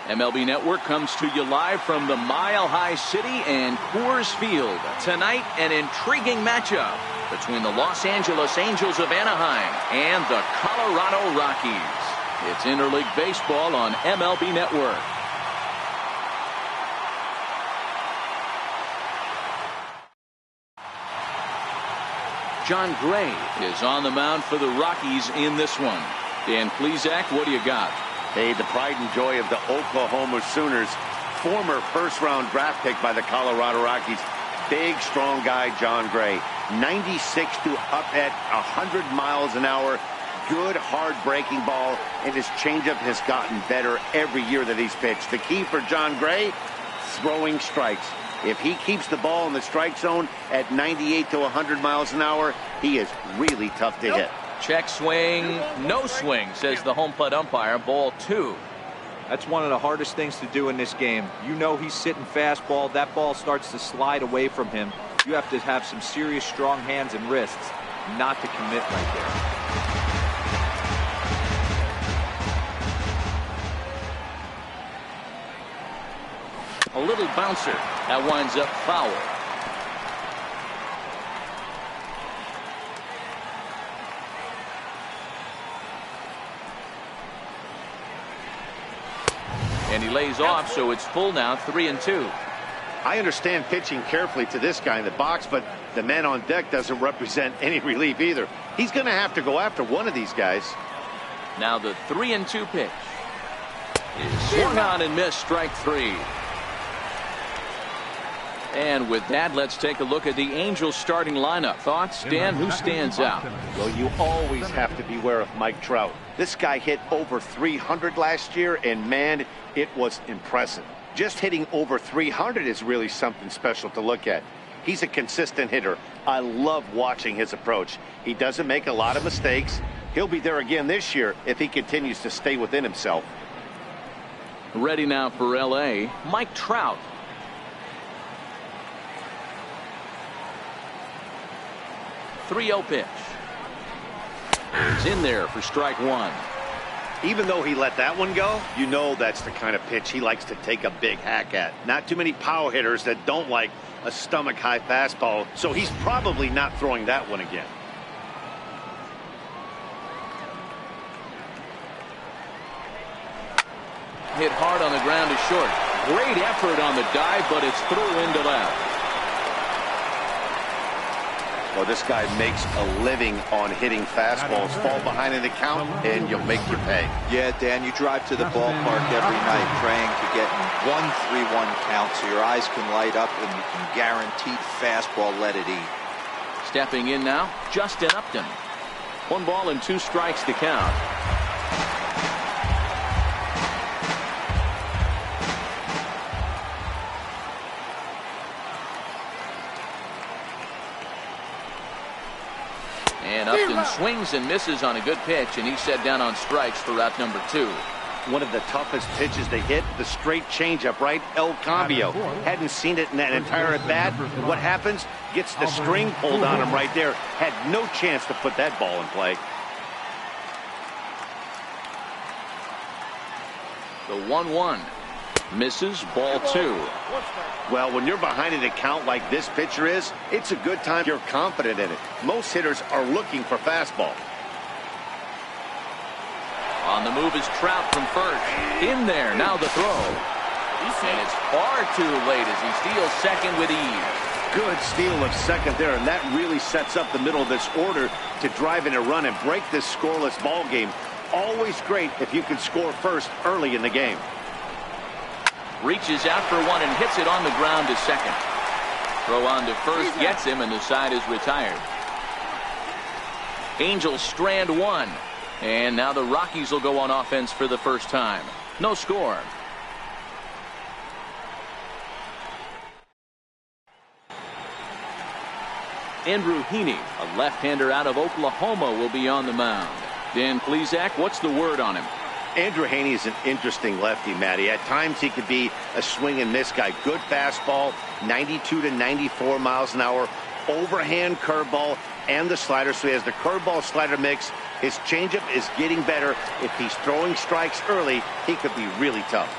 MLB Network comes to you live from the Mile High City and Coors Field. Tonight, an intriguing matchup between the Los Angeles Angels of Anaheim and the Colorado Rockies. It's interleague baseball on MLB Network. John Gray is on the mound for the Rockies in this one. Dan Plesac, what do you got? Hey, the pride and joy of the Oklahoma Sooners, former first-round draft pick by the Colorado Rockies. Big, strong guy, John Gray. 96 to up at 100 miles an hour. Good, hard breaking ball, and his changeup has gotten better every year that he's pitched. The key for John Gray, throwing strikes. If he keeps the ball in the strike zone at 98 to 100 miles an hour, he is really tough to hit. Check swing, no swing, says the home plate umpire. Ball 2. That's one of the hardest things to do in this game. You know he's sitting fastball. That ball starts to slide away from him. You have to have some serious strong hands and wrists not to commit right there. A little bouncer. That winds up foul. And he lays off, so it's full now, 3-2. I understand pitching carefully to this guy in the box, but the man on deck doesn't represent any relief either. He's going to have to go after one of these guys. Now the 3-2 pitch is swung on and missed, strike 3. And with that, let's take a look at the Angels starting lineup. Thoughts, Dan? Who stands out? Well, you always have to beware of Mike Trout. This guy hit over 300 last year, and man, it was impressive. Just hitting over 300 is really something special to look at. He's a consistent hitter. I love watching his approach. He doesn't make a lot of mistakes. He'll be there again this year if he continues to stay within himself. Ready now for L.A., Mike Trout. .30 pitch. He's in there for strike 1. Even though he let that one go, you know that's the kind of pitch he likes to take a big hack at. Not too many power hitters that don't like a stomach-high fastball, so he's probably not throwing that one again. Hit hard on the ground to short. Great effort on the dive, but it's through into left. Well, this guy makes a living on hitting fastballs. Fall behind in the count, and you'll make your pay. Yeah, Dan, you drive to the ballpark every night praying to get 1-3-1 count so your eyes can light up and you can guaranteed fastball let it eat. Stepping in now, Justin Upton. 1 ball and 2 strikes to count. And Upton swings and misses on a good pitch, and he's set down on strikes for route number 2. One of the toughest pitches they hit, the straight changeup, right? El Cambio. Hadn't seen it in that entire at-bat. What happens? Gets the string pulled on him right there. Had no chance to put that ball in play. The 1-1. Misses, ball 2. Well, when you're behind an account like this pitcher is, it's a good time you're confident in it. Most hitters are looking for fastball. On the move is Trout from first. In there, now the throw. And it's far too late as he steals second with ease. Good steal of second there, and that really sets up the middle of this order to drive in a run and break this scoreless ball game. Always great if you can score first early in the game. Reaches out for one and hits it on the ground to second. Throw on to first gets him, and the side is retired. Angels strand 1. And now the Rockies will go on offense for the first time. No score. Andrew Heaney, a left-hander out of Oklahoma, will be on the mound. Dan Plesac, what's the word on him? Andrew Heaney is an interesting lefty, Matty. At times he could be a swing and miss guy. Good fastball, 92 to 94 miles an hour, overhand curveball, and the slider. So he has the curveball slider mix. His changeup is getting better. If he's throwing strikes early, he could be really tough.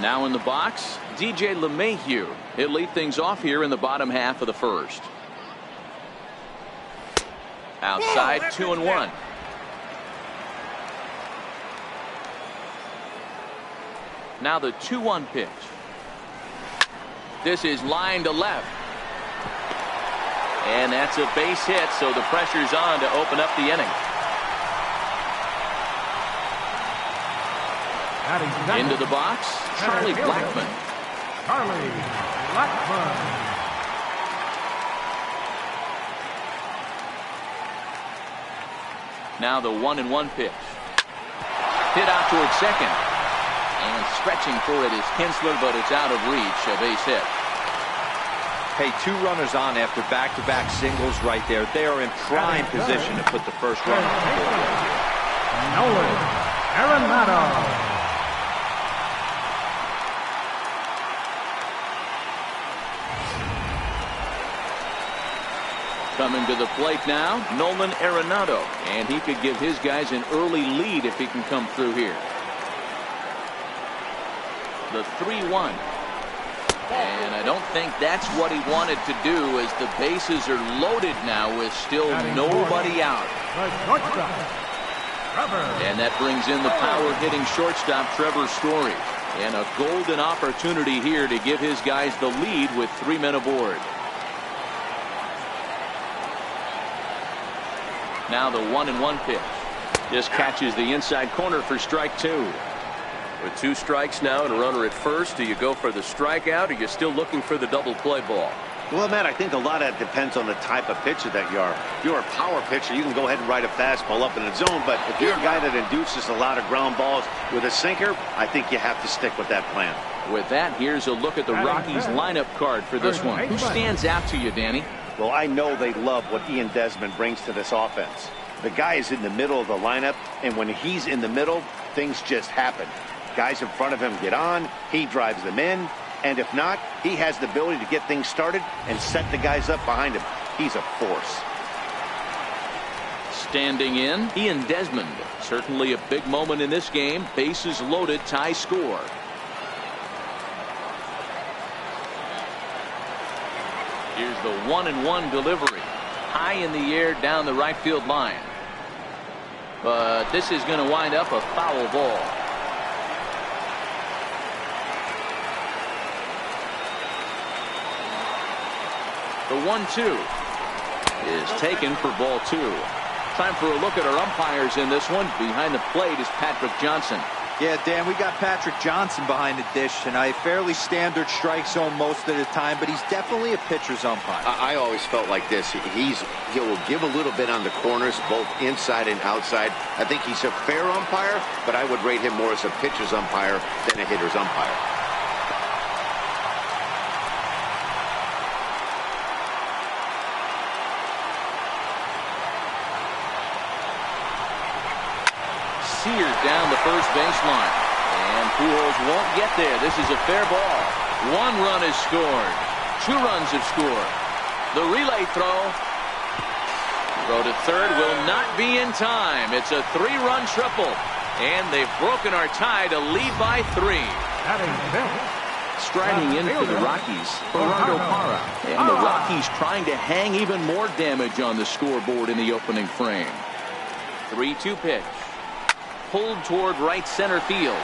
Now in the box, DJ LeMahieu. He'll lead things off here in the bottom half of the first. Outside, 2-1. Now the 2-1 pitch. This is line to left. And that's a base hit, so the pressure's on to open up the inning. Into the box, Charlie Blackmon. Charlie Blackmon. Now the 1-1 pitch. Hit out towards second. And stretching for it is Kinsler, but it's out of reach. A base hit. Hey, 2 runners on after back-to-back singles right there. They are in prime position to put the first run on the board right here. Nolan Arenado. Coming to the plate now, Nolan Arenado. And he could give his guys an early lead if he can come through here. The 3-1. And I don't think that's what he wanted to do, as the bases are loaded now with still nobody out. And that brings in the power-hitting shortstop Trevor Story. And a golden opportunity here to give his guys the lead with 3 men aboard. Now the 1-1 pitch. Just catches the inside corner for strike 2. With 2 strikes now and a runner at first, do you go for the strikeout, or are you still looking for the double play ball? Well, Matt, I think a lot of that depends on the type of pitcher that you are. If you're a power pitcher, you can go ahead and ride a fastball up in the zone. But if you're a guy that induces a lot of ground balls with a sinker, I think you have to stick with that plan. With that, here's a look at the Rockies lineup card for this one. Who stands out to you, Danny? Well, I know they love what Ian Desmond brings to this offense. The guy is in the middle of the lineup, and when he's in the middle, things just happen. Guys in front of him get on, he drives them in, and if not, he has the ability to get things started and set the guys up behind him. He's a force. Standing in, Ian Desmond. Certainly a big moment in this game. Bases loaded, tie score. Here's the 1-1 delivery. High in the air down the right field line. But this is going to wind up a foul ball. The 1-2 is taken for ball 2. Time for a look at our umpires in this one. Behind the plate is Patrick Johnson. Yeah, Dan, we got Patrick Johnson behind the dish tonight. Fairly standard strike zone most of the time, but he's definitely a pitcher's umpire. I always felt like this. He'll give a little bit on the corners, both inside and outside. I think he's a fair umpire, but I would rate him more as a pitcher's umpire than a hitter's umpire. Seared down the first baseline. And Pujols won't get there. This is a fair ball. 1 run is scored. 2 runs have scored. The relay throw. Throw to third will not be in time. It's a 3-run triple. And they've broken our tie to lead by 3. Striding in for the Rockies, Gerardo Parra. And the Rockies trying to hang even more damage on the scoreboard in the opening frame. 3-2 pitch. Pulled toward right center field.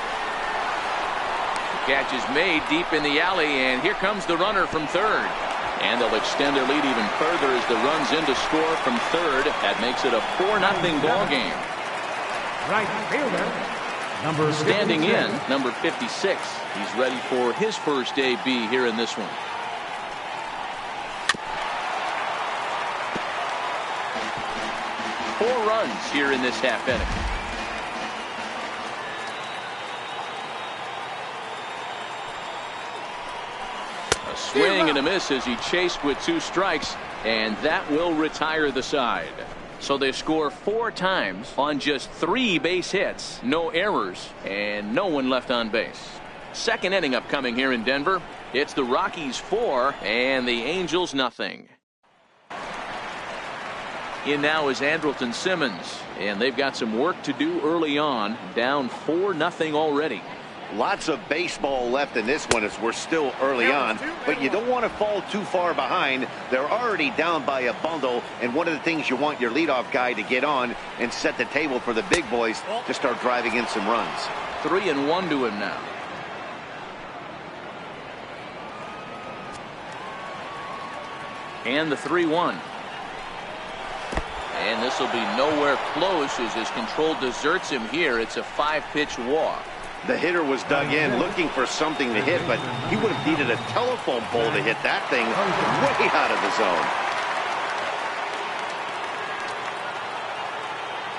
The catch is made deep in the alley, and here comes the runner from third. And they'll extend their lead even further as the run's in to score from third. That makes it a 4-0 ball game. Right fielder, number 56. Standing in, number 56. He's ready for his first AB here in this one. Four runs here in this half inning. Swing and a miss as he chased with 2 strikes, and that will retire the side. So they score 4 times on just 3 base hits, no errors, and no one left on base. Second inning upcoming here in Denver. It's the Rockies 4 and the Angels nothing. In now is Andrelton Simmons, and they've got some work to do early on, down 4-0 already. Lots of baseball left in this one as we're still early on, but you don't want to fall too far behind. They're already down by a bundle, and one of the things you want your leadoff guy to get on and set the table for the big boys to start driving in some runs. 3-1 to him now. And the 3-1. And this will be nowhere close as his control deserts him here. It's a 5-pitch walk. The hitter was dug in looking for something to hit, but he would have needed a telephone pole to hit that thing way out of the zone.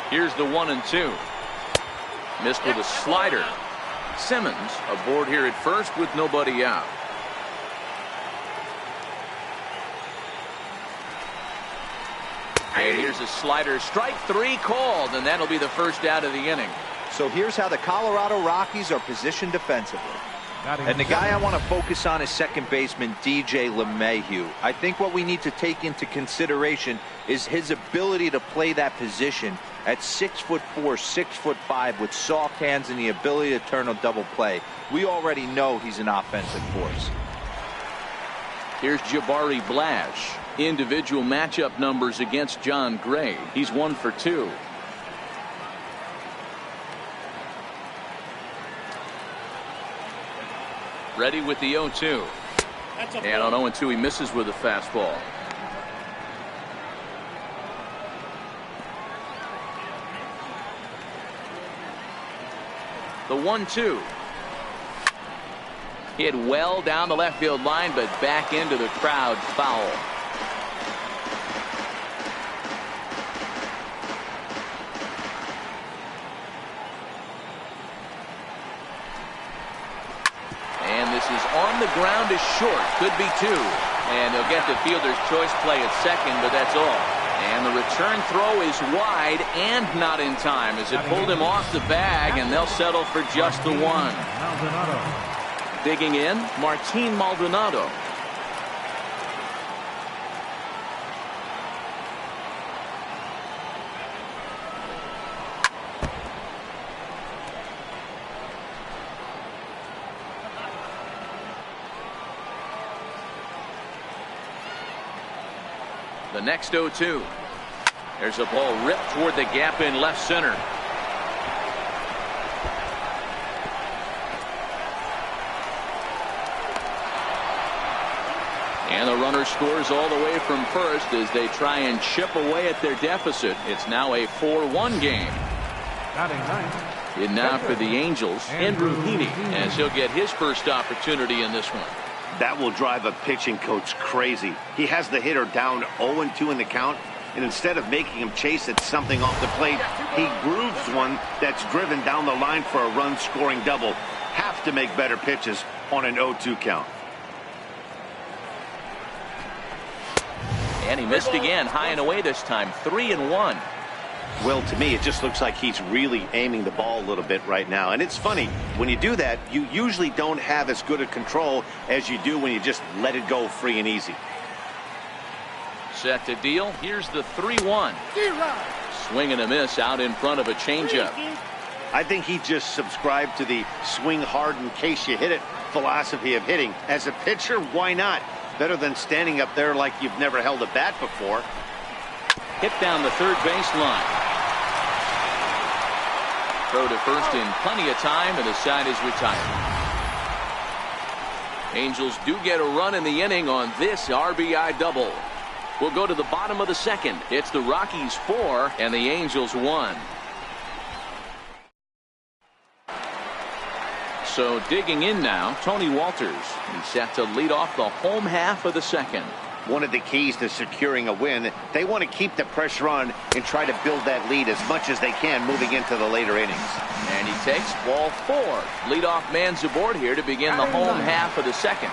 Here's the 1-2. Missed with a slider. Simmons aboard here at first with nobody out. And here's a slider. Strike 3 called, and that'll be the first out of the inning. So here's how the Colorado Rockies are positioned defensively. And the guy I want to focus on is second baseman DJ LeMahieu. I think what we need to take into consideration is his ability to play that position at 6'4", 6'5", with soft hands and the ability to turn a double play. We already know he's an offensive force. Here's Jabari Blash. Individual matchup numbers against John Gray. He's 1 for 2. Ready with the 0-2. And on 0-2 he misses with a fastball. The 1-2. Hit well down the left field line, but back into the crowd, foul. On the ground is short. Could be 2. And he'll get the fielder's choice play at second, but that's all. And the return throw is wide and not in time as it pulled him off the bag, and they'll settle for just the 1. Digging in, Martin Maldonado. The next 0-2. There's a ball ripped toward the gap in left center. And the runner scores all the way from first as they try and chip away at their deficit. It's now a 4-1 game. And now for the Angels, Andrew Heaney, as he'll get his first opportunity in this one. That will drive a pitching coach crazy. He has the hitter down 0-2 in the count, and instead of making him chase at something off the plate, he grooves one that's driven down the line for a run-scoring double. Have to make better pitches on an 0-2 count. And he missed again, high and away this time, 3-1. Well, to me, it just looks like he's really aiming the ball a little bit right now. And it's funny, when you do that, you usually don't have as good a control as you do when you just let it go free and easy. Set to deal. Here's the 3-1. Swing and a miss out in front of a changeup. I think he just subscribed to the swing hard in case you hit it philosophy of hitting. As a pitcher, why not? Better than standing up there like you've never held a bat before. Hit down the third baseline. Throw to first in plenty of time, and the side is retired. Angels do get a run in the inning on this RBI double. We'll go to the bottom of the second. It's the Rockies 4 and the Angels 1. So digging in now, Tony Walters. He's set to lead off the home half of the second. One of the keys to securing a win, they want to keep the pressure on and try to build that lead as much as they can moving into the later innings. And he takes ball 4. Leadoff man's aboard here to begin the home half of the second.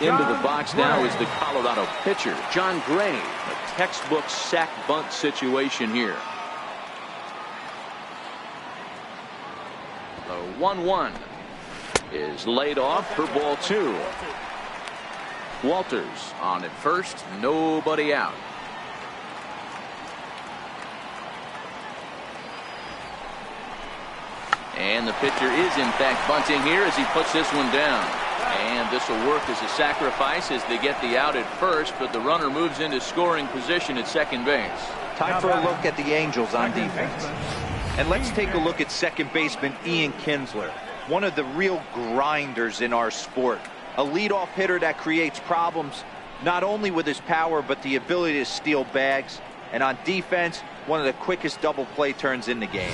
Into the box now is the Colorado pitcher, John Gray. A textbook sack bunt situation here. The 1-1 is laid off for ball 2. Walters on at first, nobody out. And the pitcher is in fact bunting here as he puts this one down. And this will work as a sacrifice as they get the out at first, but the runner moves into scoring position at second base. Time for a look at the Angels on defense. And let's take a look at second baseman Ian Kinsler, one of the real grinders in our sport. A leadoff hitter that creates problems, not only with his power, but the ability to steal bags. And on defense, one of the quickest double play turns in the game.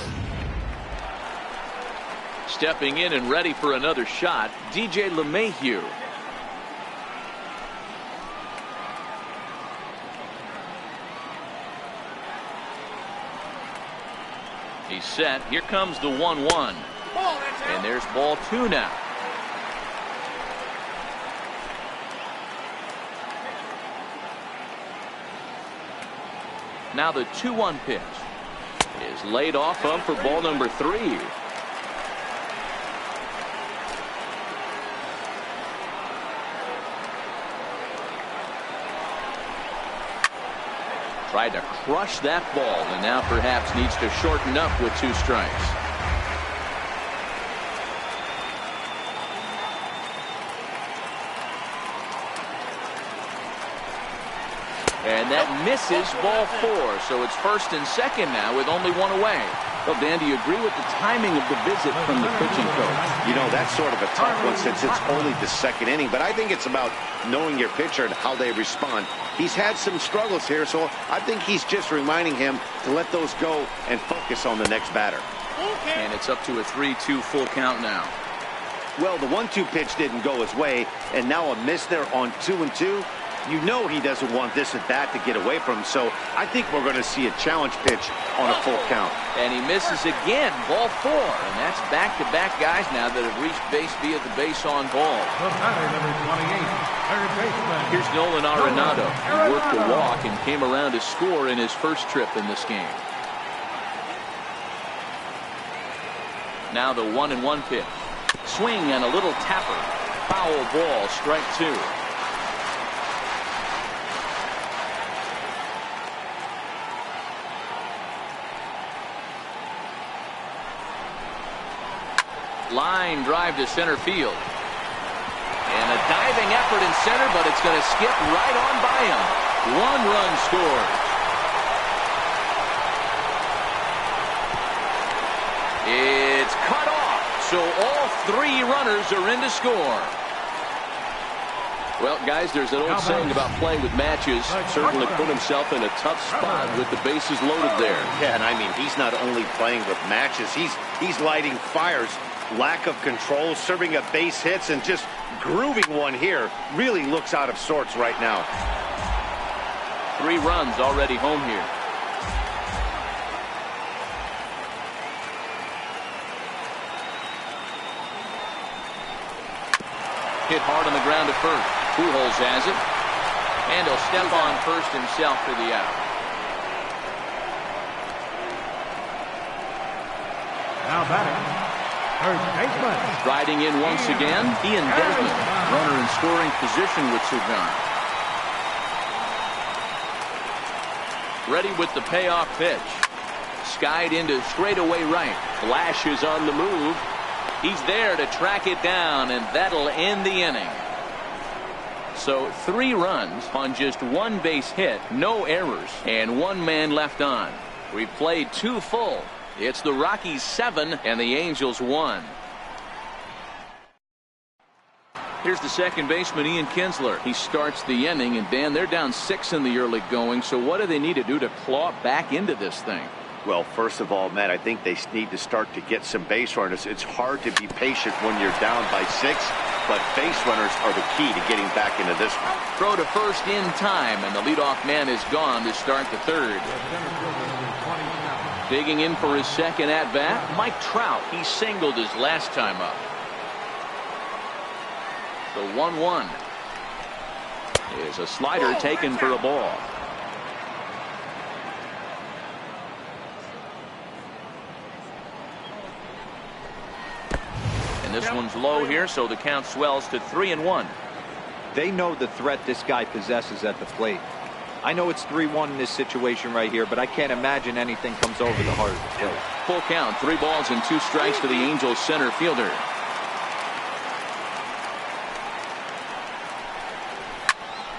Stepping in and ready for another shot, DJ LeMahieu. He's set. Here comes the 1-1. And there's ball 2 now. Now the 2-1 pitch is laid off up for ball number 3. Tried to crush that ball and now perhaps needs to shorten up with 2 strikes. And that misses ball 4. So it's first and second now with only 1 away. Well, Dan, do you agree with the timing of the visit from the pitching coach? You know, that's sort of a tough one since it's only the second inning. But I think it's about knowing your pitcher and how they respond. He's had some struggles here, so I think he's just reminding him to let those go and focus on the next batter. And it's up to a 3-2 full count now. Well, the 1-2 pitch didn't go his way, and now a miss there on 2-2. You know he doesn't want this at bat to get away from him, so I think we're going to see a challenge pitch on a full count. And he misses again, ball 4, and that's back-to-back guys now that have reached base via the base on ball. Number 28, third baseman. Here's Nolan Arenado. He worked the walk and came around to score in his first trip in this game. Now the 1-1 pitch. Swing and a little tapper. Foul ball, strike 2. Line drive to center field. And a diving effort in center, but it's going to skip right on by him. 1 run scored. It's cut off, so all 3 runners are in to score. Well, guys, there's an old saying about playing with matches. Certainly put himself in a tough spot with the bases loaded there. Yeah, and I mean, he's not only playing with matches, he's lighting fires. Lack of control, serving up base hits, and just grooving one here. Really looks out of sorts right now. 3 runs already home here. Hit hard on the ground to first. Pujols has it. And he'll step on first himself for the out. Now batting, third baseman. Riding in once again, Ian Desmond. Runner in scoring position with Sugan. Ready with the payoff pitch. Skied into straightaway right. Flash is on the move. He's there to track it down, and that'll end the inning. So 3 runs on just 1 base hit, no errors, and 1 man left on. We've played 2 full. It's the Rockies 7 and the Angels 1. Here's the second baseman, Ian Kinsler. He starts the inning, and Dan, they're down 6 in the early going, so what do they need to do to claw back into this thing? Well, first of all, Matt, I think they need to start to get some base runners. It's hard to be patient when you're down by 6, but base runners are the key to getting back into this one. Throw to first in time, and the leadoff man is gone to start the 3rd. Digging in for his second at-bat, Mike Trout. He singled his last time up. The 1-1 is a slider taken for a ball. And this one's low here, so the count swells to 3-1. They know the threat this guy possesses at the plate. I know it's 3-1 in this situation right here, but I can't imagine anything comes over the heart of the plate. Full count, 3 balls and 2 strikes to the Angels center fielder.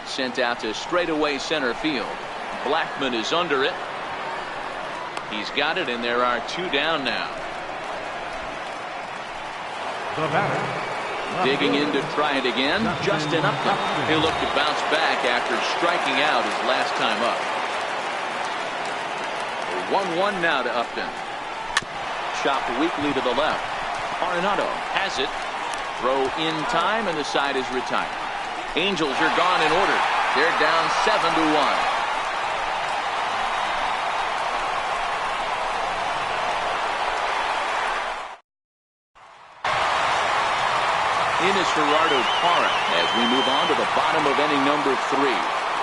Sent out to straightaway center field. Blackman is under it. He's got it, and there are 2 down now. The batter, digging in to try it again, Justin Upton. He'll look to bounce back after striking out his last time up. 1-1 now to Upton. Chopped weakly to the left. Arenado has it. Throw in time, and the side is retired. Angels are gone in order. They're down 7-1. In is Gerardo Parra as we move on to the bottom of inning number 3.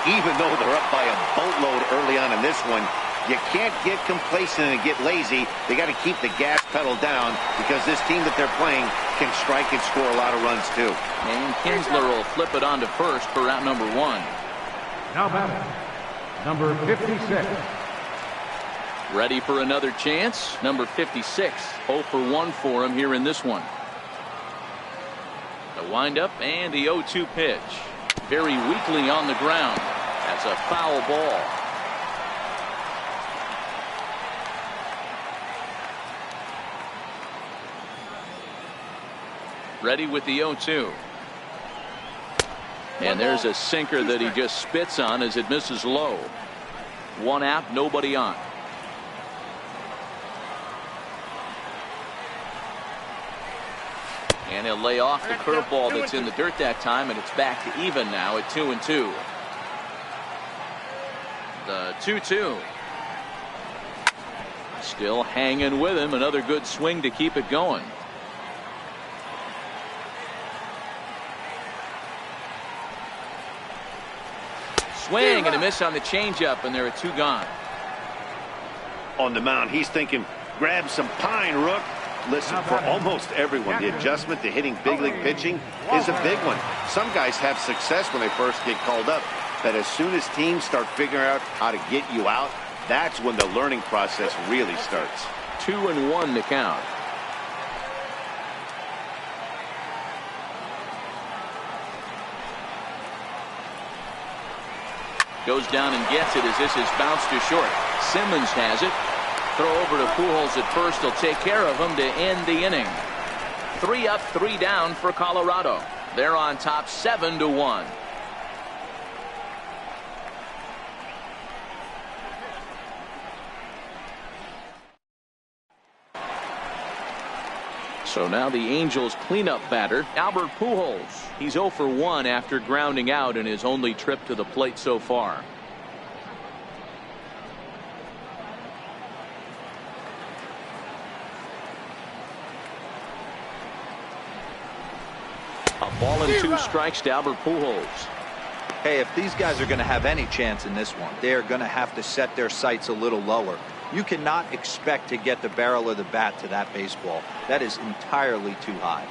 Even though they're up by a boatload early on in this one, you can't get complacent and get lazy. They got to keep the gas pedal down because this team that they're playing can strike and score a lot of runs too. And Kinsler will flip it on to first for out number 1. Now batting, number 56. Ready for another chance. Number 56. 0 for 1 for him here in this one. The windup and the 0-2 pitch. Very weakly on the ground. That's a foul ball. Ready with the 0-2. And there's a sinker that he just spits on as it misses low. 1 out, nobody on. And he'll lay off the curveball that's in the dirt that time, and it's back to even now at 2-2. The 2-2. Still hanging with him. Another good swing to keep it going. Swing and a miss on the changeup, and there are 2 gone. On the mound, he's thinking, grab some pine, Rook. Listen, for almost everyone, the adjustment to hitting big league pitching is a big one. Some guys have success when they first get called up, but as soon as teams start figuring out how to get you out, that's when the learning process really starts. 2-1 to count. Goes down and gets it as this is bounced to short. Simmons has it. Throw over to Pujols at first. He'll take care of him to end the inning. 3 up, 3 down for Colorado. They're on top 7-1. So now the Angels cleanup batter, Albert Pujols. He's 0 for 1 after grounding out in his only trip to the plate so far. A ball and 2 strikes to Albert Pujols. Hey, if these guys are going to have any chance in this one, they're going to have to set their sights a little lower. You cannot expect to get the barrel of the bat to that baseball. That is entirely too high.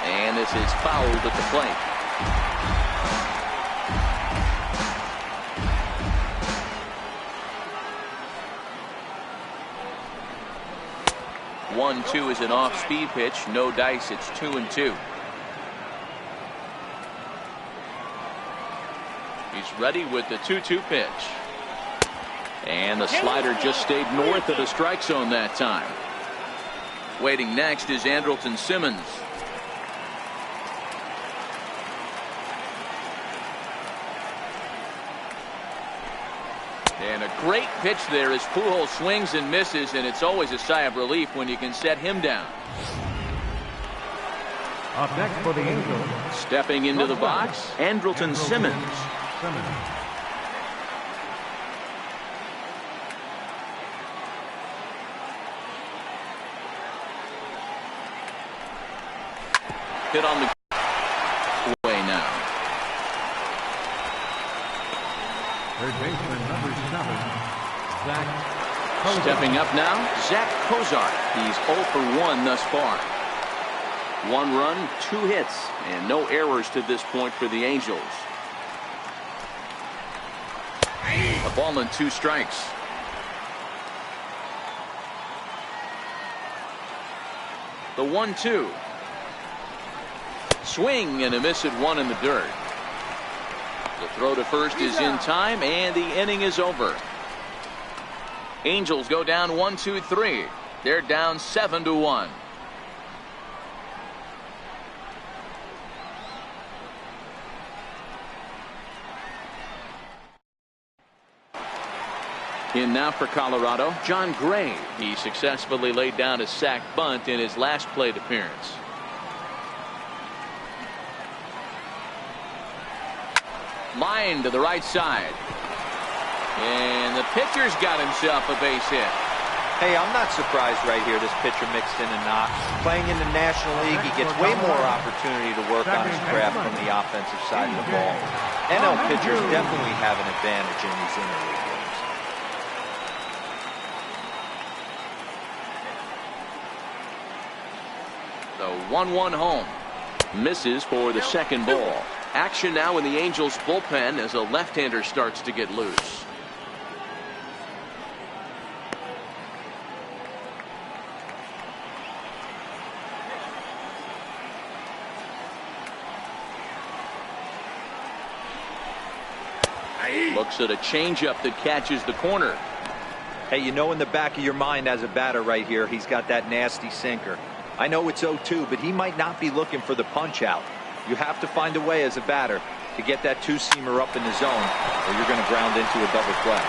And this is fouled at the plate. One, 2 is an off-speed pitch. No dice. It's 2-2. He's ready with the 2-2 pitch. And the slider just stayed north of the strike zone that time. Waiting next is Andrelton Simmons. And a great pitch there as Pujols swings and misses, and it's always a sigh of relief when you can set him down. Up next for the Angels. Stepping into the box, Andrelton Simmons. Hit on the way now. Third baseman number 7, Zach Kozar. Stepping up now, Zach Kozar. He's 0 for 1 thus far. 1 run, 2 hits, and no errors to this point for the Angels. A ball and 2 strikes. The 1-2. Swing and a miss at 1 in the dirt. The throw to first is in time, and the inning is over. Angels go down 1-2-3. They're down 7-1. In now for Colorado, John Gray. He successfully laid down a sac bunt in his last plate appearance. Line to the right side. And the pitcher's got himself a base hit. Hey, I'm not surprised right here this pitcher mixed in a knock. Playing in the National League, he gets way more opportunity to work on his craft from the offensive side of the ball. NL pitchers definitely have an advantage in these interleague games. The 1-1 home. Misses for the second ball. Action now in the Angels bullpen as a left-hander starts to get loose. Looks at a changeup that catches the corner. Hey, you know in the back of your mind as a batter right here, he's got that nasty sinker. I know it's 0-2, but he might not be looking for the punch out. You have to find a way as a batter to get that 2-seamer up in the zone, or you're going to ground into a double play.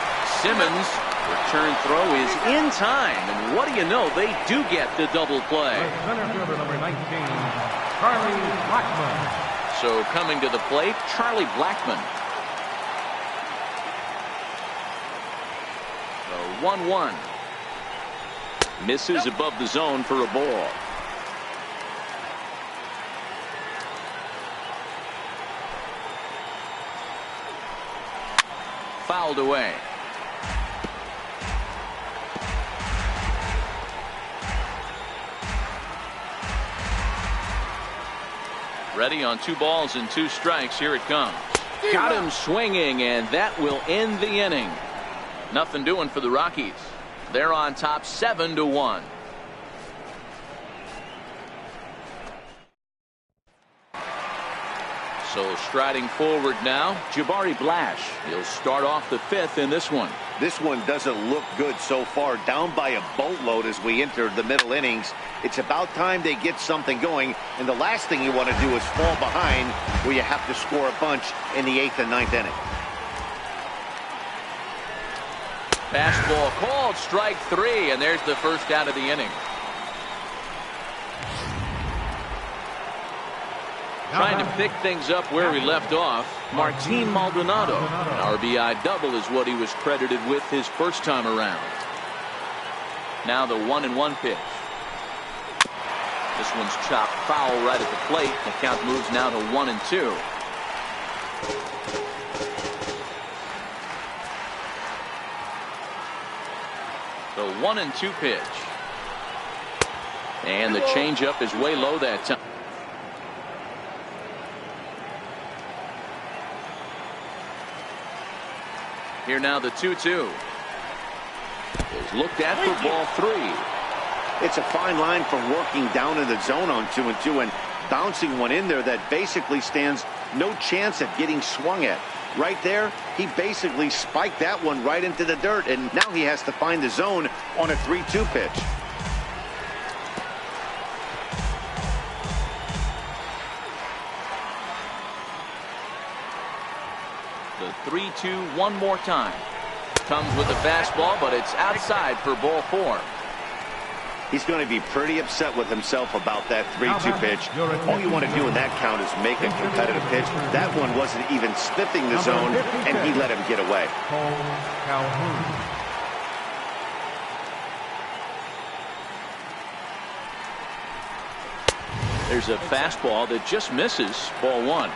Simmons, return throw is in time, and what do you know, they do get the double play. Center fielder number 19, Charlie Blackmon. So coming to the plate, Charlie Blackmon. The 1-1. Misses above the zone for a ball. Fouled away. Ready on 2 balls and 2 strikes. Here it comes. Got him swinging, and that will end the inning. Nothing doing for the Rockies. They're on top 7-1. So striding forward now, Jabari Blash. He'll start off the 5th in this one. This one doesn't look good so far. Down by a boatload as we enter the middle innings. It's about time they get something going. And the last thing you want to do is fall behind where you have to score a bunch in the 8th and 9th inning. Fastball called, strike 3, and there's the first out of the inning. Trying to pick things up where we left off, Martin Maldonado. An RBI double is what he was credited with his first time around. Now the 1-1 pitch. This one's chopped foul right at the plate. The count moves now to 1-2. The 1-2 pitch. And the changeup is way low that time. Here now the 2-2 is looked at for ball 3. It's a fine line from working down in the zone on 2-2 and bouncing one in there that basically stands no chance at getting swung at. Right there, he basically spiked that one right into the dirt, and now he has to find the zone on a 3-2 pitch. The 3-2 one more time. Comes with the fastball, but it's outside for ball 4. He's going to be pretty upset with himself about that 3-2 pitch. All you want to do in that count is make a competitive pitch. That one wasn't even sniffing the zone, and he let him get away. There's a fastball that just misses ball 1.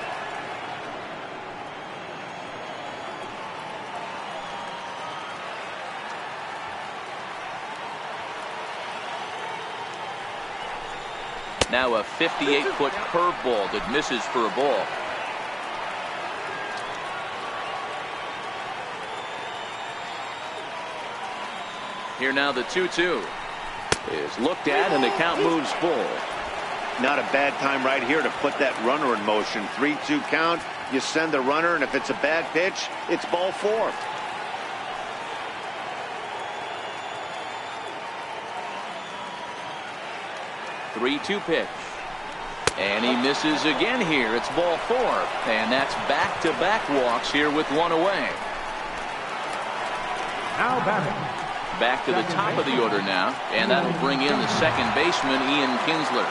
Now a 58-foot curveball that misses for a ball. Here now the 2-2 is looked at, and the count moves full. Not a bad time right here to put that runner in motion. 3-2 count. You send the runner, and if it's a bad pitch, it's ball 4. Three-two pitch. And he misses again here. It's ball 4. And that's back-to-back walks here with one away. Now batting. Back to the top of the order now. And that'll bring in the second baseman, Ian Kinsler.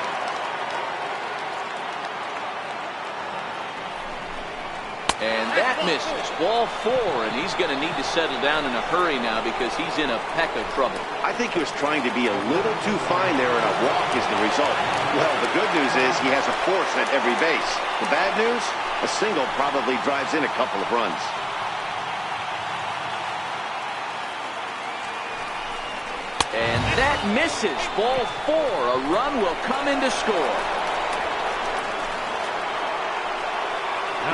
And that misses. Ball 4, and he's going to need to settle down in a hurry now because he's in a peck of trouble. I think he was trying to be a little too fine there, and a walk is the result. Well, the good news is he has a force at every base. The bad news? A single probably drives in a couple of runs. And that misses. Ball 4. A run will come in to score.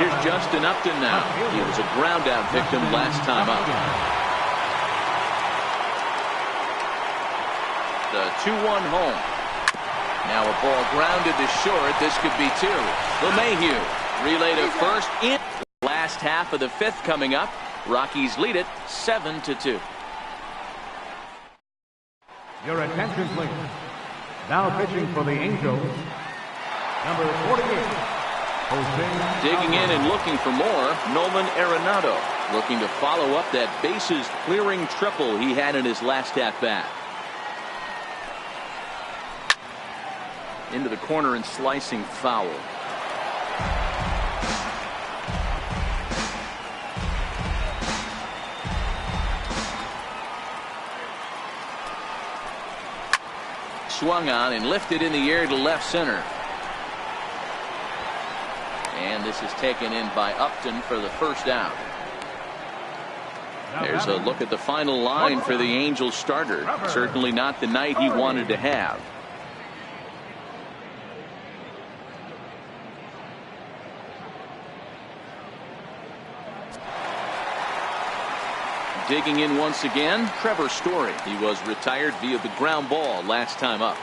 Here's Justin Upton now. He was a ground-out victim last time up. The 2-1 home. Now a ball grounded to short. This could be 2. LeMahieu relay to first in. Last half of the 5th coming up. Rockies lead it 7-2. Your attention, please. Now pitching for the Angels, number 48. Digging in and looking for more, Nolan Arenado, looking to follow up that bases clearing triple he had in his last at-bat. Into the corner and slicing foul. Swung on and lifted in the air to left center. And this is taken in by Upton for the first out. There's a look at the final line for the Angels starter. Certainly not the night he wanted to have. Digging in once again, Trevor Story. He was retired via the ground ball last time up.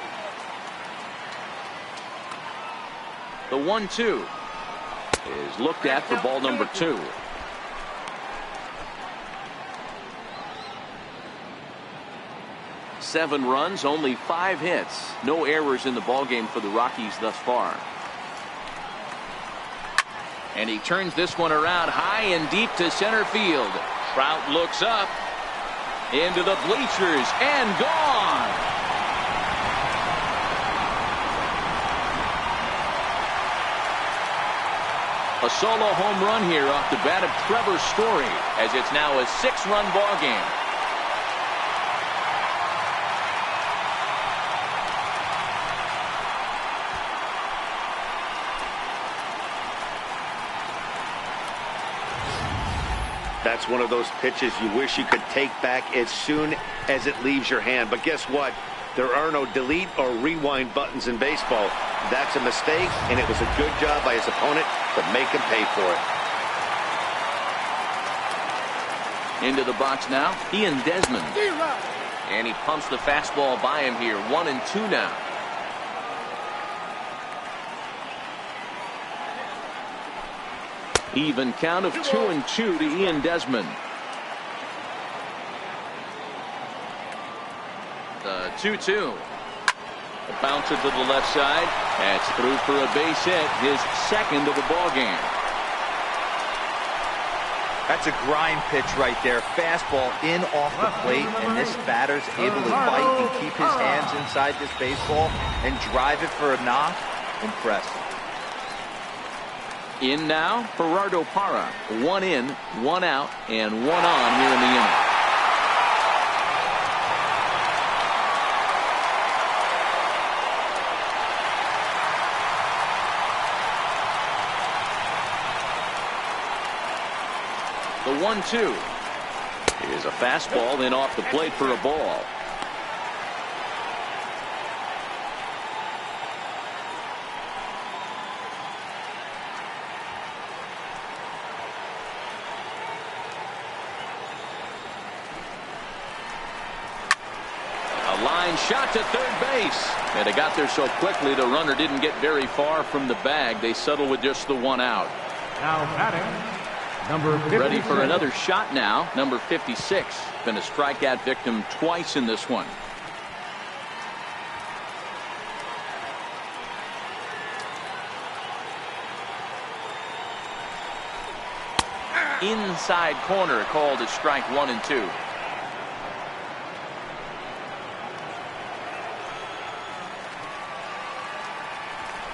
The 1-2 is looked at for ball number 2. Seven runs, only 5 hits. No errors in the ballgame for the Rockies thus far. And he turns this one around high and deep to center field. Trout looks up into the bleachers and gone. A solo home run here off the bat of Trevor Story, as it's now a 6-run ball game. That's one of those pitches you wish you could take back as soon as it leaves your hand. But guess what? There are no delete or rewind buttons in baseball. That's a mistake, and it was a good job by his opponent to make him pay for it. Into the box now, Ian Desmond. And he pumps the fastball by him here. 1-2 now. Even count of 2-2 to Ian Desmond. The 2-2. A bouncer to the left side. That's through for a base hit, his second of the ball game. That's a grind pitch right there. Fastball in off the plate, and this batter's able to bite and keep his hands inside this baseball and drive it for a knock. Impressive. In now, Gerardo Parra. 1 in, 1 out, and 1 on here in the inning. The 1-2 is a fastball in off the plate for a ball. line shot to third base. And they got there so quickly the runner didn't get very far from the bag. They settled with just the one out. Now batting, number 56. Ready for another shot now. Number 56. Been a strikeout victim twice in this one. Inside corner called as strike 1 and 2.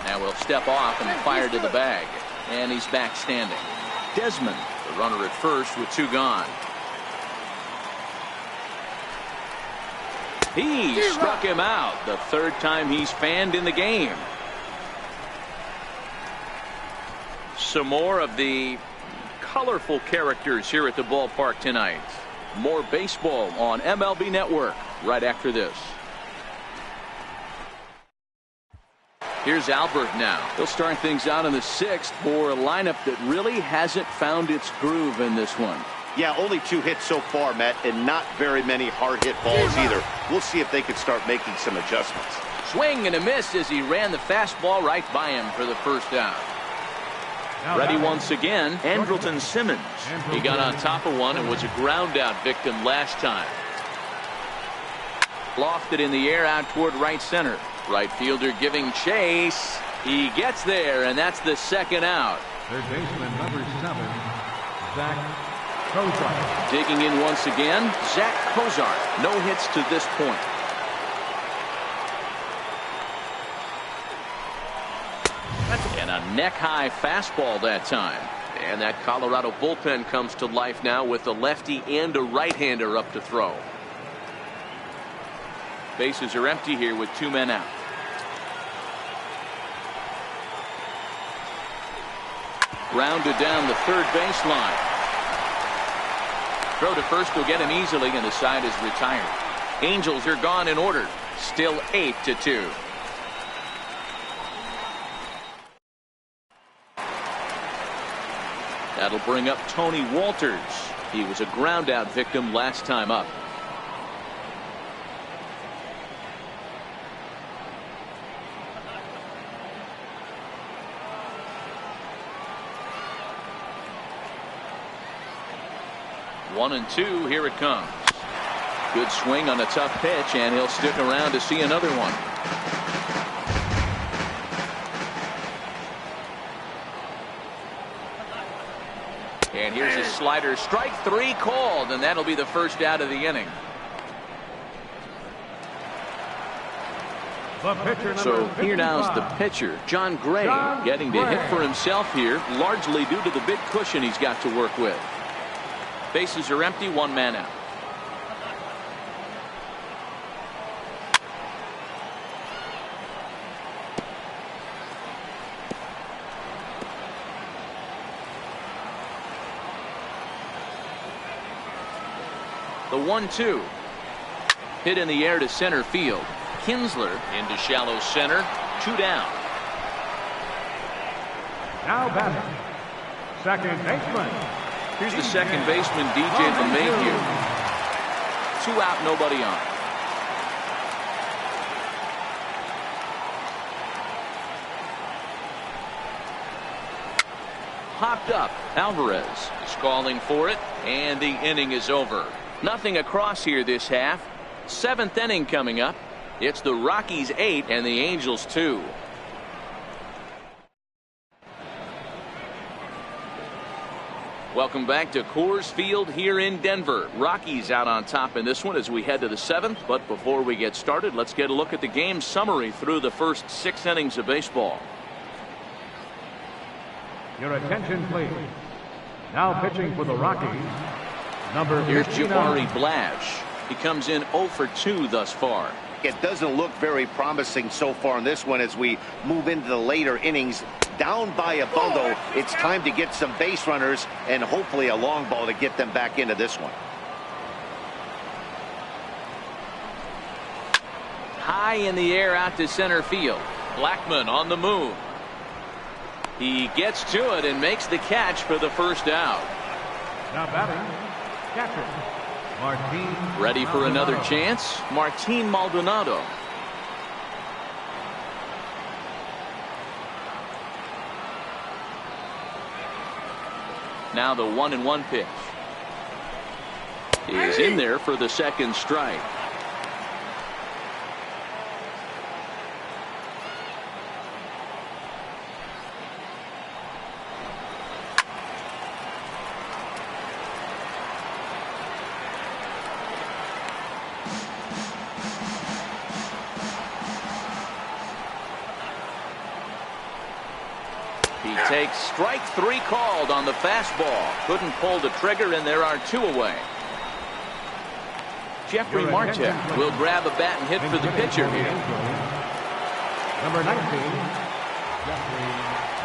Now we'll step off and fire to the bag. And he's back standing. Desmond, the runner at first with 2 gone. He struck him out. The 3rd time he's fanned in the game. Some more of the colorful characters here at the ballpark tonight. More baseball on MLB Network right after this. Here's Albert now. He'll start things out in the 6th for a lineup that really hasn't found its groove in this one. Yeah, only 2 hits so far, Matt, and not very many hard hit balls either. We'll see if they can start making some adjustments. Swing and a miss as he ran the fastball right by him for the first out. Ready once again, Andrelton Simmons. He got on top of one and was a ground out victim last time. Lofted in the air out toward right center. Right fielder giving chase. He gets there, and that's the 2nd out. Third baseman number 7, Zach Cozart. Digging in once again, Zach Cozart. No hits to this point. And a neck-high fastball that time. And that Colorado bullpen comes to life now with a lefty and a right-hander up to throw. Bases are empty here with 2 men out. Grounded down the third baseline. Throw to first will get him easily, and the side is retired. Angels are gone in order. Still 8-2. That'll bring up Tony Walters. He was a ground out victim last time up. One and 2, here it comes. Good swing on a tough pitch, and he'll stick around to see another one. And here's a slider, strike 3 called, and that'll be the first out of the inning. So here now is the pitcher, John Gray, getting to hit for himself here, largely due to the big cushion he's got to work with. Bases are empty, 1 man out. The 1-2. Hit in the air to center field. Kinsler into shallow center. 2 down. Now batting, second baseman. Here's the second baseman, DJ LeMahieu. 2 out, nobody on. Popped up. Alvarez is calling for it, and the inning is over. Nothing across here this half. 7th inning coming up. It's the Rockies 8 and the Angels 2. Welcome back to Coors Field here in Denver. Rockies out on top in this one as we head to the 7th. But before we get started, let's get a look at the game summary through the first 6 innings of baseball. Your attention, please. Now pitching for the Rockies, number 59. Here's Jabari Blash. He comes in 0 for 2 thus far. It doesn't look very promising so far in this one as we move into the later innings. Down by a bundle, it's time to get some base runners and hopefully a long ball to get them back into this one. High in the air out to center field. Blackmon on the move. He gets to it and makes the catch for the first out. Now batting, catcher, Ready for another chance? Martin Maldonado. Now the 1-1 pitch is in there for the second strike. He takes strike 3 called on the fastball. Couldn't pull the trigger, and there are 2 away. Jeffrey Marte will grab a bat and hit for the pitcher here. Number 19, Jeffrey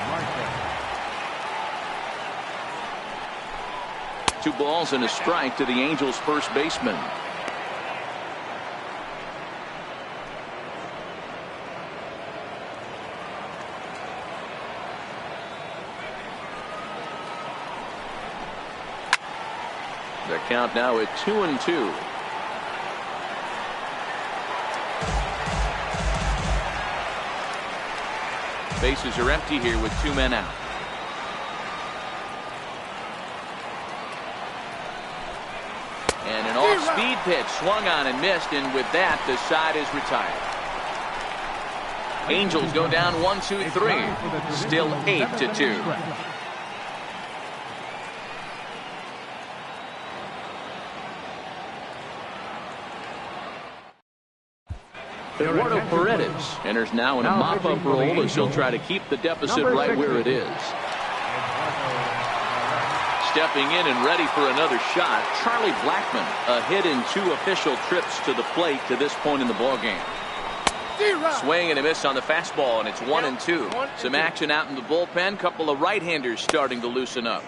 Marte. 2 balls and a strike to the Angels' first baseman. The count now at 2-2. Bases are empty here with 2 men out. And an off-speed pitch swung on and missed, and with that the side is retired. Angels go down 1-2-3. Still 8-2. Eduardo Paredes enters now in a mop-up role as he'll try to keep the deficit right where it is. Stepping in and ready for another shot, Charlie Blackmon. A hit in 2 official trips to the plate to this point in the ballgame. Swing and a miss on the fastball, and it's 1-2. Some action out in the bullpen. Couple of right-handers starting to loosen up.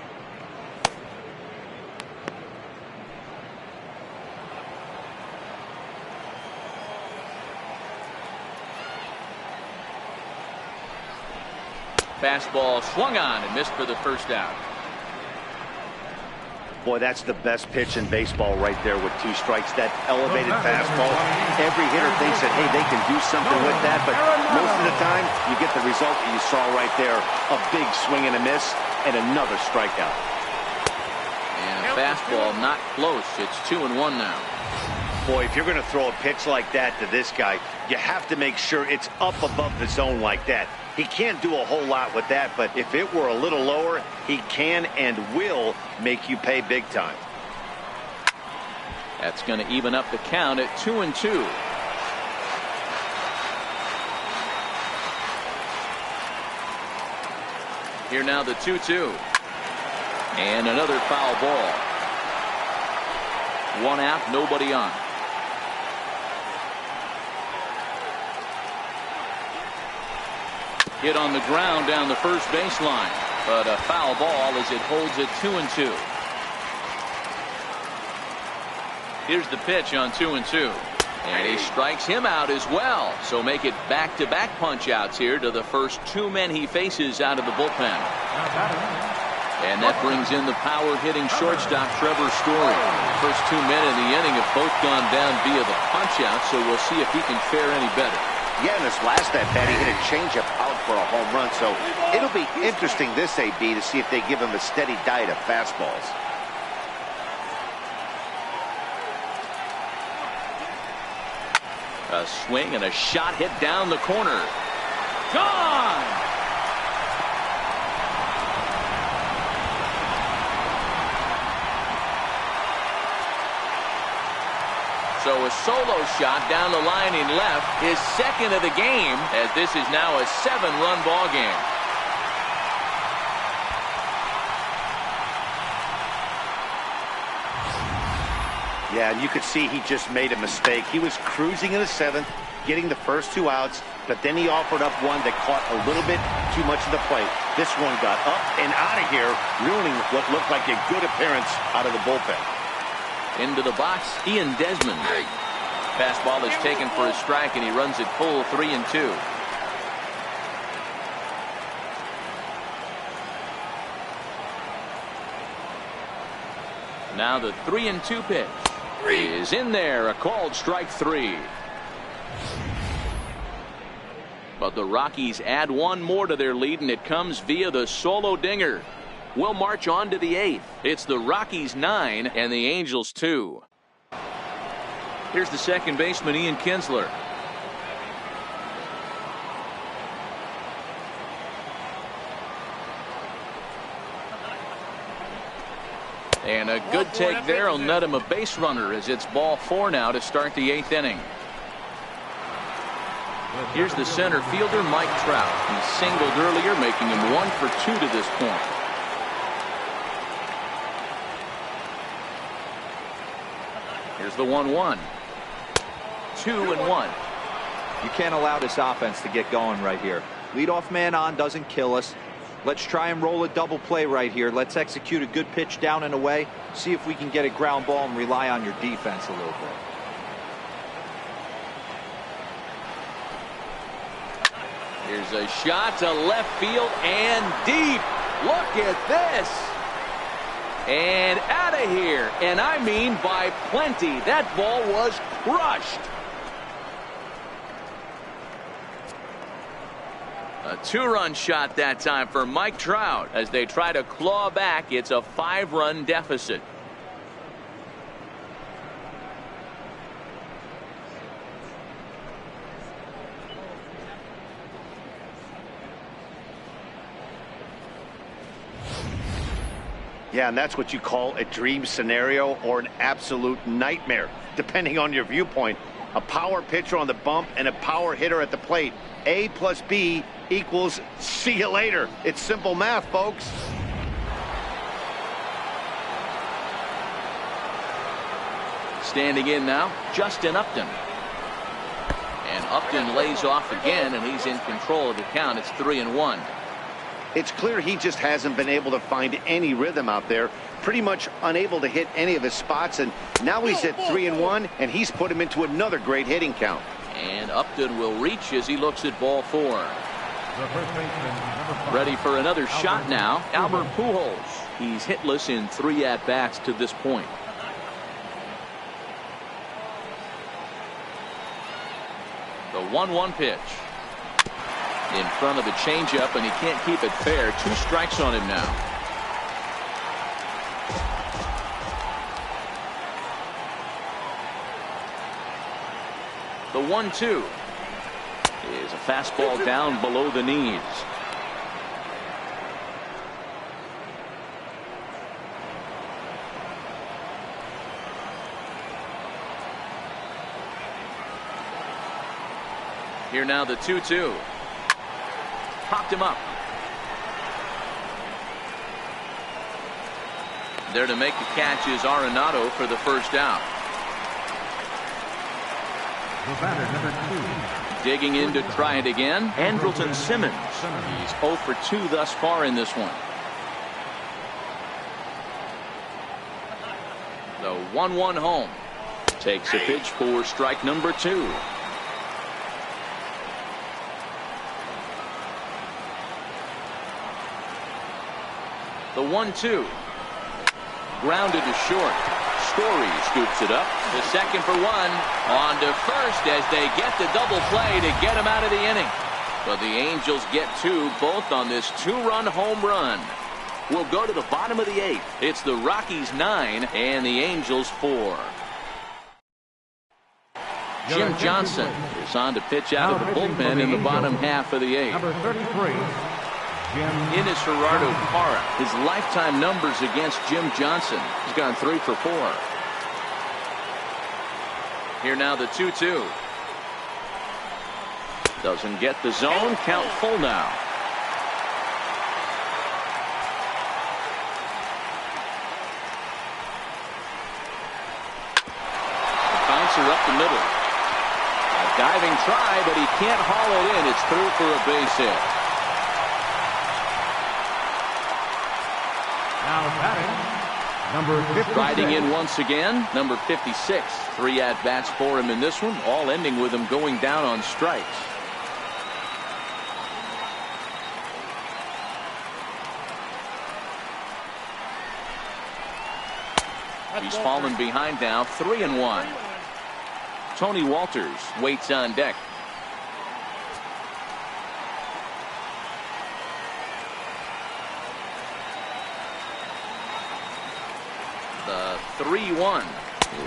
Fastball swung on and missed for the first out. Boy, that's the best pitch in baseball right there with 2 strikes. That elevated fastball. Every hitter thinks that, hey, they can do something with that, but most of the time you get the result that you saw right there. A big swing and a miss and another strikeout. And a fastball not close. It's 2-1 now. Boy, if you're going to throw a pitch like that to this guy, you have to make sure it's up above the zone like that. He can't do a whole lot with that, but if it were a little lower, he can and will make you pay big time. That's going to even up the count at 2-2. Here now the 2-2. And another foul ball. 1 out, nobody on. Hit on the ground down the first baseline, but a foul ball as it holds it 2-2. Here's the pitch on 2-2, and he strikes him out as well. So make it back-to-back punch-outs here to the first 2 men he faces out of the bullpen. And that brings in the power-hitting shortstop Trevor Story. First 2 men in the inning have both gone down via the punch-out, so we'll see if he can fare any better. Yeah, in this last at-bat, he hit a changeup out for a home run, so it'll be interesting this AB to see if they give him a steady diet of fastballs. A swing and a shot hit down the corner. Gone! So a solo shot down the line in left, his second of the game, as this is now a 7-run ball game. Yeah, and you could see he just made a mistake. He was cruising in the 7th, getting the first 2 outs, but then he offered up one that caught a little bit too much of the plate. This one got up and out of here, ruining what looked like a good appearance out of the bullpen. Into the box, Ian Desmond. Fastball is taken for a strike, and he runs it full 3-2. Now the 3-2 pitch. is in there. A called strike 3. But the Rockies add one more to their lead, and it comes via the solo dinger. We'll march on to the 8th. It's the Rockies 9 and the Angels 2. Here's the second baseman, Ian Kinsler. And a good take there will net him a base runner as it's ball 4 now to start the 8th inning. Here's the center fielder, Mike Trout. He singled earlier, making him 1 for 2 to this point. Here's the 1-1. 2-1. You can't allow this offense to get going right here. Leadoff man on doesn't kill us. Let's try and roll a double play right here. Let's execute a good pitch down and away. See if we can get a ground ball and rely on your defense a little bit. Here's a shot to left field and deep. Look at this. And out of here. And I mean by plenty. That ball was crushed. A 2-run shot that time for Mike Trout. As they try to claw back, it's a 5-run deficit. Yeah, and that's what you call a dream scenario or an absolute nightmare, depending on your viewpoint. A power pitcher on the bump and a power hitter at the plate. A plus B equals see you later. It's simple math, folks. Standing in now, Justin Upton. And Upton lays off again, and he's in control of the count. It's 3-1. It's clear he just hasn't been able to find any rhythm out there. Pretty much unable to hit any of his spots, and now he's at 3-1, and he's put him into another great hitting count. And Upton will reach as he looks at ball 4. Ready for another shot now, Albert Pujols. He's hitless in 3 at-bats to this point. The 1-1 pitch. In front of the changeup, and he can't keep it fair. 2 strikes on him now. The 1-2 is a fastball down below the knees. Here now the 2-2. Popped him up. There to make the catch is Arenado for the first out. The batter, number 2. Digging in to try it again, Andrelton Simmons. He's 0 for 2 thus far in this one. The 1-1 home. Takes a pitch for strike number 2. The 1-2. Grounded to short. Story scoops it up. The second for 1. On to first as they get the double play to get him out of the inning. But the Angels get 2, both on this 2-run home run. We'll go to the bottom of the 8th. It's the Rockies 9 and the Angels 4. Jim Johnson is on to pitch out of the bullpen in the bottom half of the 8th. Number 33. In is Gerardo Parra. His lifetime numbers against Jim Johnson. He's gone 3 for 4. Here now the 2-2. Doesn't get the zone. Count full now. Bouncer up the middle. A diving try, but he can't haul it in. It's through for a base hit. Now batting, number 56. Riding in once again, number 56. 3 at-bats for him in this one, all ending with him going down on strikes. He's fallen behind now, 3-1. Tony Walters waits on deck. The 3-1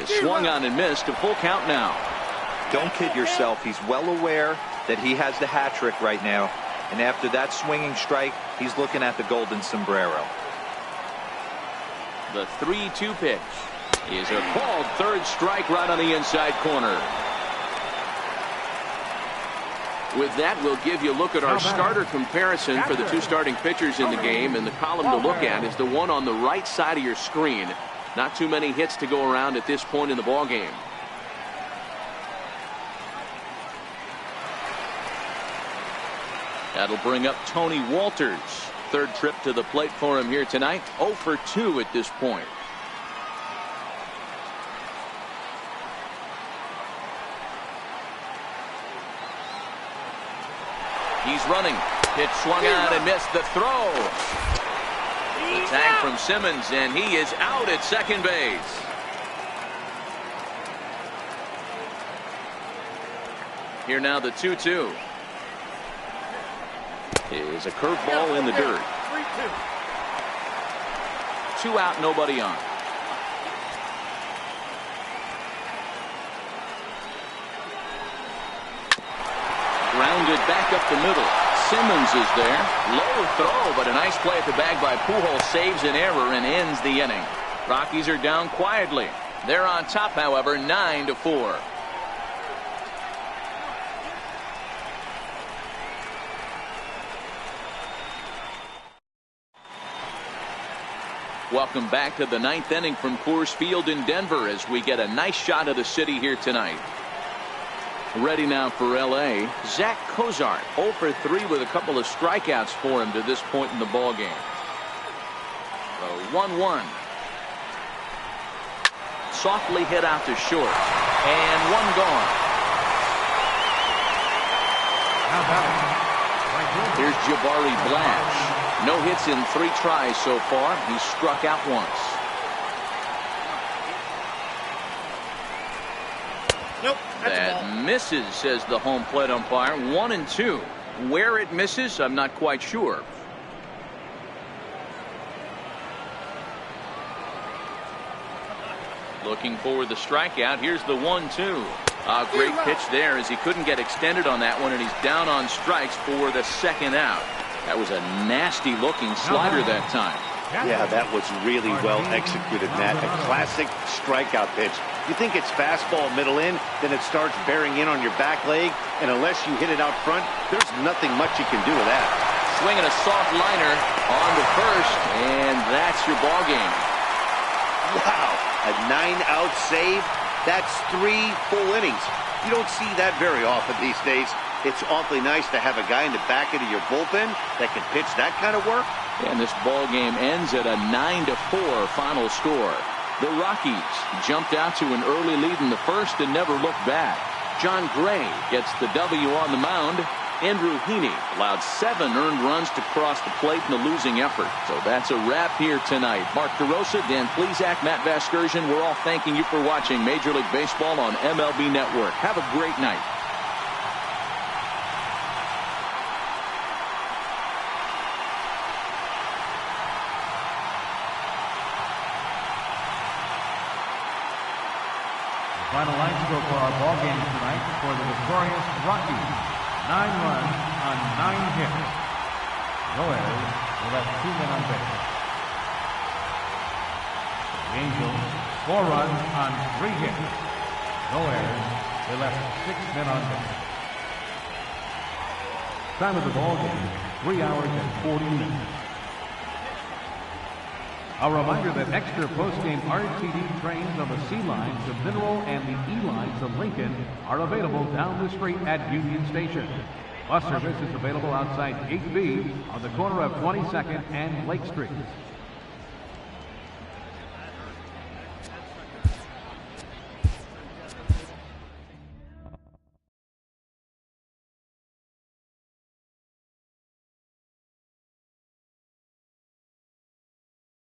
is swung on and missed. A full count now. Don't kid yourself. He's well aware that he has the hat trick right now. And after that swinging strike, he's looking at the golden sombrero. The 3-2 pitch is a called third strike right on the inside corner. With that, we'll give you a look at our starter comparison for the two starting pitchers in the game. And the column to look at is the one on the right side of your screen. Not too many hits to go around at this point in the ball game. That'll bring up Tony Walters. Third trip to the plate for him here tonight. 0 for 2 at this point. He's running. Pitch swung on and missed. The throw. The tag from Simmons, and he is out at second base. Here now the 2-2. Is a curveball in the dirt. 2 out, nobody on. Grounded back up the middle. Simmons is there. Low throw, but a nice play at the bag by Pujols. Saves an error and ends the inning. Rockies are down quietly. They're on top, however, 9-4. Welcome back to the 9th inning from Coors Field in Denver as we get a nice shot of the city here tonight. Ready now for L.A. Zach Cozart, 0 for 3 with a couple of strikeouts for him to this point in the ball game. The 1-1. Softly hit out to short. And one gone. Here's Jabari Blash. No hits in 3 tries so far. He's struck out once. Nope. That misses, says the home plate umpire. 1-2. Where it misses, I'm not quite sure. Looking for the strikeout. Here's the 1-2. A great pitch there as he couldn't get extended on that one, and he's down on strikes for the second out. That was a nasty looking slider that time. Yeah, that was really well executed, Matt. A classic strikeout pitch. You think it's fastball middle in, then it starts bearing in on your back leg, and unless you hit it out front, there's nothing much you can do with that. Swinging a soft liner on to first, and that's your ball game. Wow, a 9-out save. That's 3 full innings. You don't see that very often these days. It's awfully nice to have a guy in the back end of your bullpen that can pitch that kind of work. And this ball game ends at a 9-4 final score. The Rockies jumped out to an early lead in the first and never looked back. John Gray gets the W on the mound. Andrew Heaney allowed 7 earned runs to cross the plate in the losing effort. So that's a wrap here tonight. Mark DeRosa, Dan Plesac, Matt Vasgersian, we're all thanking you for watching Major League Baseball on MLB Network. Have a great night. Final line score for our ball game tonight for the victorious Rockies. 9 runs on 9 hits. No errors. They left 2 men on base. The Angels, 4 runs on 3 hits. No errors. They left 6 men on base. Time of the ball game, 3 hours and 40 minutes. A reminder that extra post-game RTD trains on the C line to Mineral and the E line to Lincoln are available down the street at Union Station. Bus service is available outside Gate B on the corner of 22nd and Lake Street.